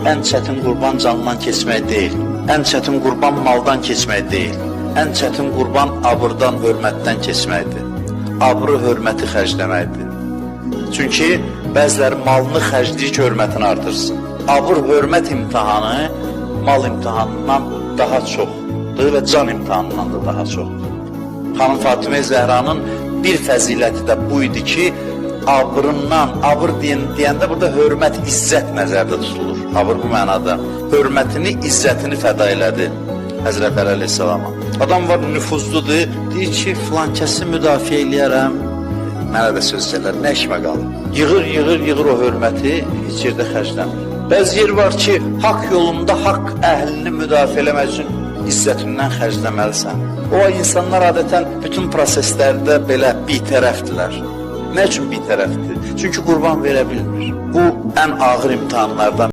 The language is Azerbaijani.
ən çətin qurban candan keçmək deyil. Ən çətin qurban maldan keçmək deyil. Ən çətin qurban abırdan, hörmətdən keçməkdir. Abrı, hörməti xərcləməkdir. Çünki bəziləri malını xərcləyir ki, hörmətini artırsın. Abır, hörmət imtihanı mal imtihanından daha çoxdur və can imtihanından da daha çoxdur. Xanım Fatimə Zəhranın bir fəziləti də bu idi ki, abrından, abr deyəndə burada hörmət, izzət nəzərdə tutulur. Abr bu mənada. Hörmətini, izzətini fəda elədi Həzrət Əli əleyhissalama. Adam var, nüfuzludur, deyir ki, filan kəsi müdafiə eləyərəm. Mənə də söz gələr, nə işmə qalır? Yığır o hörməti, heç yerdə xərcləmir. Bəzi yer var ki, haqq yolunda haqq əhlini müdafiə eləmək üçün izzətindən xərcləməlisən. O insanlar adətən bütün proseslərdə belə bitərəfdirlər. Nə üçün bitərəfdir? Çünki qurban verə bilmir. Bu ən ağır imtihanlardan